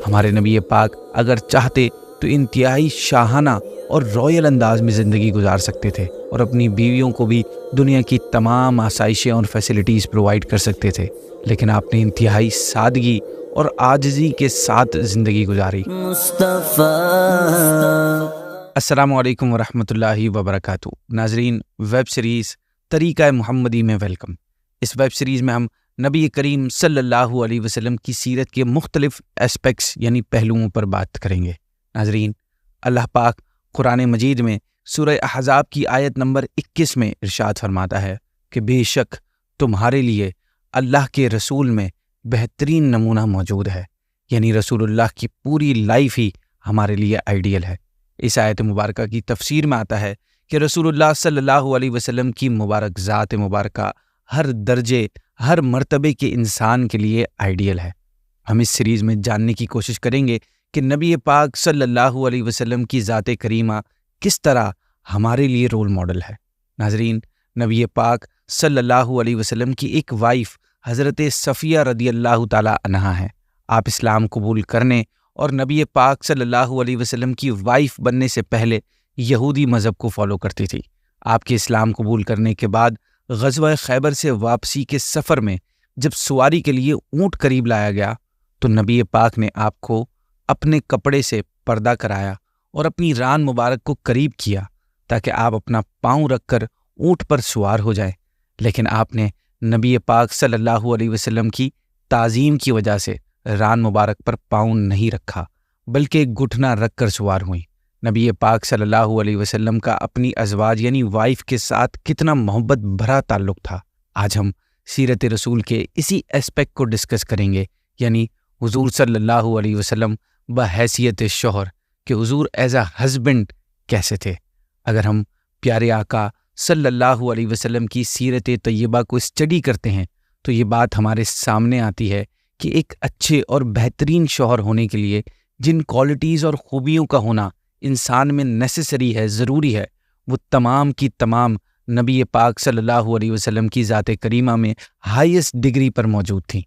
ہمارے نبی پاک اگر چاہتے تو انتہائی شاہانہ اور رائل انداز میں زندگی گزار سکتے تھے اور اپنی بیویوں کو بھی دنیا کی تمام آسائشیں اور فیسلٹیز پرووائڈ کر سکتے تھے، لیکن آپ نے انتہائی سادگی اور عاجزی کے ساتھ زندگی گزاری۔ السلام علیکم ورحمۃ اللہ وبرکاتہ۔ ناظرین، ویب سیریز طریقہ محمدی میں ویلکم۔ اس ویب سیریز میں ہم نبی کریم صلی اللہ علیہ وسلم کی سیرت کے مختلف اسپیکٹس یعنی پہلوؤں پر بات کریں گے۔ ناظرین، اللہ پاک قرآن مجید میں سورہ احزاب کی آیت نمبر 21 میں ارشاد فرماتا ہے کہ بے شک تمہارے لیے اللہ کے رسول میں بہترین نمونہ موجود ہے، یعنی رسول اللہ کی پوری لائف ہی ہمارے لیے آئیڈیل ہے۔ اس آیت مبارکہ کی تفسیر میں آتا ہے کہ رسول اللہ صلی اللہ علیہ وسلم کی مبارک ذات مبارکہ ہر درجے، ہر مرتبے کے انسان کے لیے آئیڈیل ہے۔ ہم اس سیریز میں جاننے کی کوشش کریں گے کہ نبی پاک صلی اللہ علیہ وسلم کی ذات کریمہ کس طرح ہمارے لیے رول ماڈل ہے۔ ناظرین، نبی پاک صلی اللہ علیہ وسلم کی ایک وائف حضرت صفیہ رضی اللہ تعالی عنہا ہے۔ آپ اسلام قبول کرنے اور نبی پاک صلی اللہ علیہ وسلم کی وائف بننے سے پہلے یہودی مذہب کو فالو کرتی تھی۔ آپ کے اسلام قبول کرنے کے بعد غزوہ خیبر سے واپسی کے سفر میں جب سواری کے لیے اونٹ قریب لایا گیا تو نبی پاک نے آپ کو اپنے کپڑے سے پردہ کرایا اور اپنی ران مبارک کو قریب کیا تاکہ آپ اپنا پاؤں رکھ کر اونٹ پر سوار ہو جائیں، لیکن آپ نے نبی پاک صلی اللہ علیہ وسلم کی تعظیم کی وجہ سے ران مبارک پر پاؤں نہیں رکھا بلکہ گھٹنا رکھ کر سوار ہوئیں۔ نبی پاک صلی اللہ علیہ وسلم کا اپنی ازواج یعنی وائف کے ساتھ کتنا محبت بھرا تعلق تھا۔ آج ہم سیرت رسول کے اسی اسپیکٹ کو ڈسکس کریں گے، یعنی حضور صلی اللہ علیہ وسلم بحیثیت شوہر کہ حضور ایز اے ہسبینڈ کیسے تھے۔ اگر ہم پیارے آقا صلی اللہ علیہ وسلم کی سیرت طیبہ کو اسٹڈی کرتے ہیں تو یہ بات ہمارے سامنے آتی ہے کہ ایک اچھے اور بہترین شوہر ہونے کے لیے جن کوالٹیز اور خوبیوں کا ہونا انسان میں نیسیسری ہے، ضروری ہے، وہ تمام کی تمام نبی پاک صلی اللہ علیہ وسلم کی ذات کریمہ میں ہائیسٹ ڈگری پر موجود تھیں۔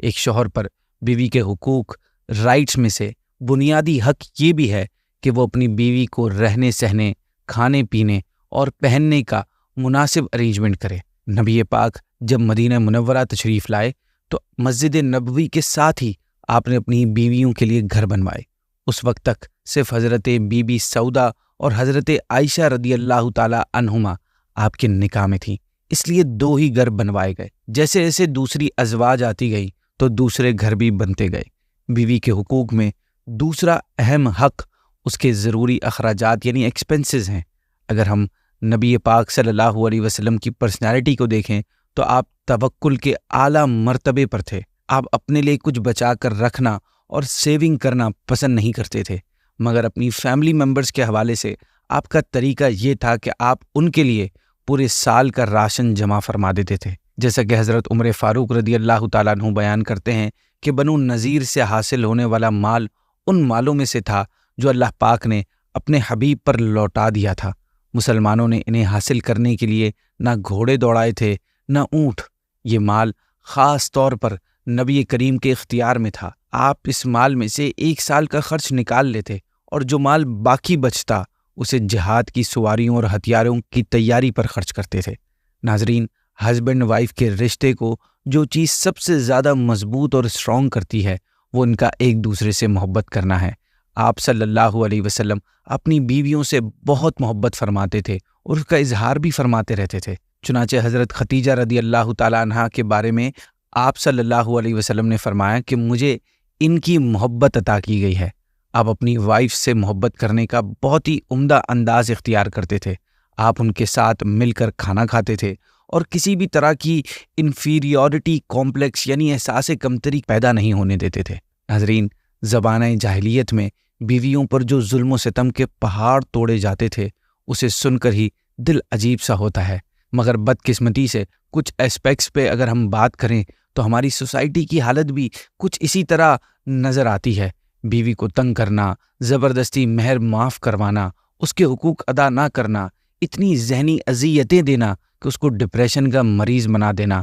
ایک شوہر پر بیوی کے حقوق، رائٹس میں سے بنیادی حق یہ بھی ہے کہ وہ اپنی بیوی کو رہنے سہنے، کھانے پینے اور پہننے کا مناسب ارینجمنٹ کرے۔ نبی پاک جب مدینہ منورہ تشریف لائے تو مسجد نبوی کے ساتھ ہی آپ نے اپنی بیویوں کے لیے گھر بنوائے۔ اس وقت تک صرف حضرت بی بی سودا اور حضرت عائشہ رضی اللہ تعالی عنہما آپ کے نکاح میں تھیں، اس لیے 2 ہی گھر بنوائے گئے۔ جیسے جیسے دوسری ازواج آتی گئی تو دوسرے گھر بھی بنتے گئے۔ بیوی کے حقوق میں دوسرا اہم حق اس کے ضروری اخراجات یعنی ایکسپنسز ہیں۔ اگر ہم نبی پاک صلی اللہ علیہ وسلم کی پرسنالٹی کو دیکھیں تو آپ توکل کے اعلیٰ مرتبے پر تھے۔ آپ اپنے لیے کچھ بچا کر رکھنا اور سیونگ کرنا پسند نہیں کرتے تھے، مگر اپنی فیملی ممبرز کے حوالے سے آپ کا طریقہ یہ تھا کہ آپ ان کے لیے پورے سال کا راشن جمع فرما دیتے تھے۔ جیسا کہ حضرت عمر فاروق رضی اللہ تعالیٰ عنہ بیان کرتے ہیں کہ بنو نذیر سے حاصل ہونے والا مال ان مالوں میں سے تھا جو اللہ پاک نے اپنے حبیب پر لوٹا دیا تھا۔ مسلمانوں نے انہیں حاصل کرنے کے لیے نہ گھوڑے دوڑائے تھے نہ اونٹ۔ یہ مال خاص طور پر نبی کریم کے اختیار میں تھا۔ آپ اس مال میں سے 1 سال کا خرچ نکال لیتے اور جو مال باقی بچتا اسے جہاد کی سواریوں اور ہتھیاروں کی تیاری پر خرچ کرتے تھے۔ ناظرین، ہسبینڈ وائف کے رشتے کو جو چیز سب سے زیادہ مضبوط اور اسٹرانگ کرتی ہے وہ ان کا ایک دوسرے سے محبت کرنا ہے۔ آپ صلی اللہ علیہ وسلم اپنی بیویوں سے بہت محبت فرماتے تھے اور اس کا اظہار بھی فرماتے رہتے تھے۔ چنانچہ حضرت ختیجہ رضی اللہ تعالی عنہا کے بارے میں آپ صلی اللہ علیہ وسلم نے فرمایا کہ مجھے ان کی محبت عطا کی گئی ہے۔ آپ اپنی وائف سے محبت کرنے کا بہت ہی عمدہ انداز اختیار کرتے تھے۔ آپ ان کے ساتھ مل کر کھانا کھاتے تھے اور کسی بھی طرح کی انفیریورٹی کمپلیکس یعنی احساس کمتری پیدا نہیں ہونے دیتے تھے۔ ناظرین، زمانہ جاہلیت میں بیویوں پر جو ظلم و ستم کے پہاڑ توڑے جاتے تھے اسے سن کر ہی دل عجیب سا ہوتا ہے، مگر بدقسمتی سے کچھ اسپیکٹس پہ اگر ہم بات کریں تو ہماری سوسائٹی کی حالت بھی کچھ اسی طرح نظر آتی ہے۔ بیوی کو تنگ کرنا، زبردستی مہر معاف کروانا، اس کے حقوق ادا نہ کرنا، اتنی ذہنی اذیتیں دینا کہ اس کو ڈپریشن کا مریض بنا دینا،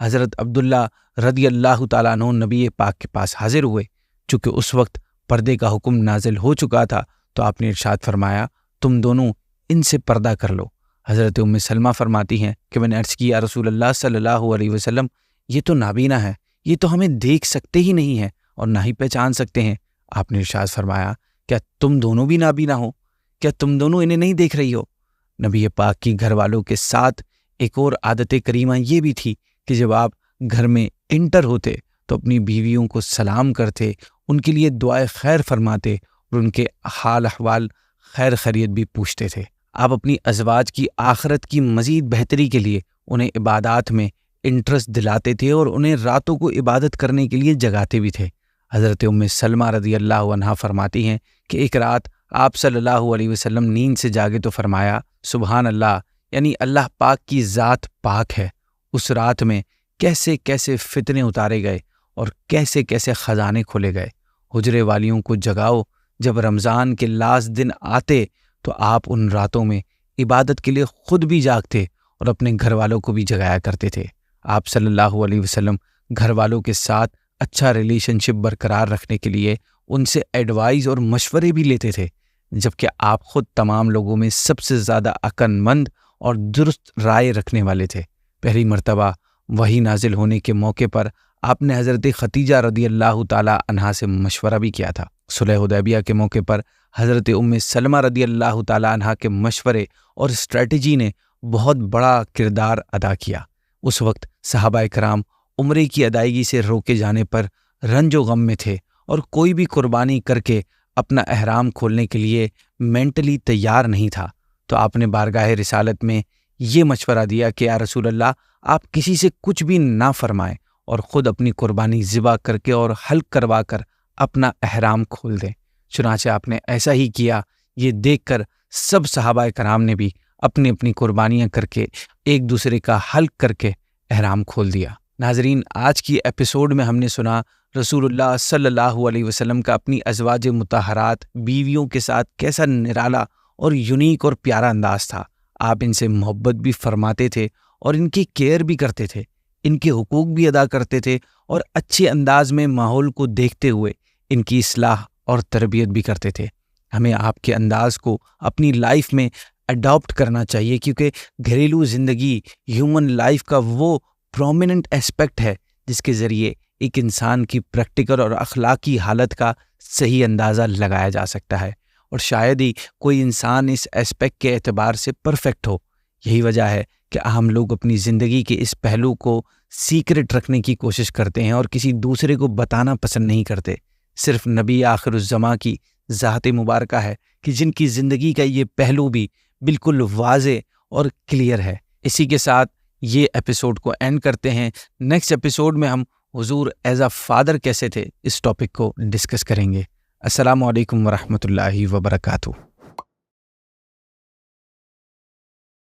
حضرت عبداللہ رضی اللہ تعالیٰ عنہ نبی پاک کے پاس حاضر ہوئے۔ چونکہ اس وقت پردے کا حکم نازل ہو چکا تھا تو آپ نے ارشاد فرمایا تم دونوں ان سے پردہ کر لو۔ حضرت ام سلمہ فرماتی ہیں کہ میں نے عرض کی یا رسول اللہ صلی اللہ علیہ وسلم یہ تو نابینا ہے، یہ تو ہمیں دیکھ سکتے ہی نہیں ہیں اور نہ ہی پہچان سکتے ہیں۔ آپ نے ارشاد فرمایا کیا تم دونوں بھی نابینا ہو؟ کیا تم دونوں انہیں نہیں دیکھ رہی ہو؟ نبی پاک کی گھر والوں کے ساتھ ایک اور عادت کریمہ یہ بھی تھی کہ جب آپ گھر میں انٹر ہوتے تو اپنی بیویوں کو سلام کرتے، ان کے لیے دعائے خیر فرماتے اور ان کے حال احوال خیر خیریت بھی پوچھتے تھے۔ آپ اپنی ازواج کی آخرت کی مزید بہتری کے لیے انہیں عبادات میں انٹرسٹ دلاتے تھے اور انہیں راتوں کو عبادت کرنے کے لیے جگاتے بھی تھے۔ حضرت ام سلمہ رضی اللہ عنہا فرماتی ہیں کہ ایک رات آپ صلی اللہ علیہ وسلم نیند سے جاگے تو فرمایا سبحان اللہ، یعنی اللہ پاک کی ذات پاک ہے۔ اس رات میں کیسے کیسے فتنے اتارے گئے اور کیسے کیسے خزانے کھولے گئے۔ حجرے والیوں کو جگاؤ، جب رمضان کے لاسٹ دن آتے تو آپ ان راتوں میں عبادت کے لیے خود بھی جاگتے اور اپنے گھر والوں کو بھی جگایا کرتے تھے۔ آپ صلی اللہ علیہ وسلم گھر والوں کے ساتھ اچھا ریلیشن شپ برقرار رکھنے کے لیے ان سے ایڈوائز اور مشورے بھی لیتے تھے، جبکہ آپ خود تمام لوگوں میں سب سے زیادہ عقل مند اور درست رائے رکھنے والے تھے۔ پہلی مرتبہ وحی نازل ہونے کے موقع پر آپ نے حضرت خدیجہ رضی اللہ تعالیٰ عنہا سے مشورہ بھی کیا تھا۔ صلح حدیبیہ کے موقع پر حضرت ام سلمہ رضی اللہ تعالیٰ عنہا کے مشورے اور اسٹریٹجی نے بہت بڑا کردار ادا کیا۔ اس وقت صحابہ کرام عمرے کی ادائیگی سے روکے جانے پر رنج و غم میں تھے اور کوئی بھی قربانی کر کے اپنا احرام کھولنے کے لیے مینٹلی تیار نہیں تھا، تو آپ نے بارگاہ رسالت میں یہ مشورہ دیا کہ یا رسول اللہ آپ کسی سے کچھ بھی نہ فرمائیں اور خود اپنی قربانی ذبح کر کے اور حلق کروا کر اپنا احرام کھول دیں۔ چنانچہ آپ نے ایسا ہی کیا۔ یہ دیکھ کر سب صحابہ کرام نے بھی اپنی اپنی قربانیاں کر کے ایک دوسرے کا حلق کر کے احرام کھول دیا۔ ناظرین، آج کی ایپیسوڈ میں ہم نے سنا رسول اللہ صلی اللہ علیہ وسلم کا اپنی ازواج مطہرات بیویوں کے ساتھ کیسا نرالا اور یونیک اور پیارا انداز تھا۔ آپ ان سے محبت بھی فرماتے تھے اور ان کی کیئر بھی کرتے تھے، ان کے حقوق بھی ادا کرتے تھے اور اچھے انداز میں ماحول کو دیکھتے ہوئے ان کی اصلاح اور تربیت بھی کرتے تھے۔ ہمیں آپ کے انداز کو اپنی لائف میں اڈاپٹ کرنا چاہیے، کیونکہ گھریلو زندگی ہیومن لائف کا وہ پرومیننٹ ایسپیکٹ ہے جس کے ذریعے ایک انسان کی پریکٹیکل اور اخلاقی حالت کا صحیح اندازہ لگایا جا سکتا ہے، اور شاید ہی کوئی انسان اس ایسپیکٹ کے اعتبار سے پرفیکٹ ہو۔ یہی وجہ ہے کہ ہم لوگ اپنی زندگی کے اس پہلو کو سیکرٹ رکھنے کی کوشش کرتے ہیں اور کسی دوسرے کو بتانا پسند نہیں کرتے۔ صرف نبی آخر الزماں کی ذات مبارکہ ہے کہ جن کی زندگی کا یہ پہلو بھی بالکل واضح اور کلیئر ہے۔ اسی کے ساتھ یہ ایپیسوڈ کو اینڈ کرتے ہیں۔ نیکسٹ ایپیسوڈ میں ہم حضور ایز اے فادر کیسے تھے اس ٹاپک کو ڈسکس کریں گے۔ السلام علیکم ورحمۃ اللہ وبرکاتہ۔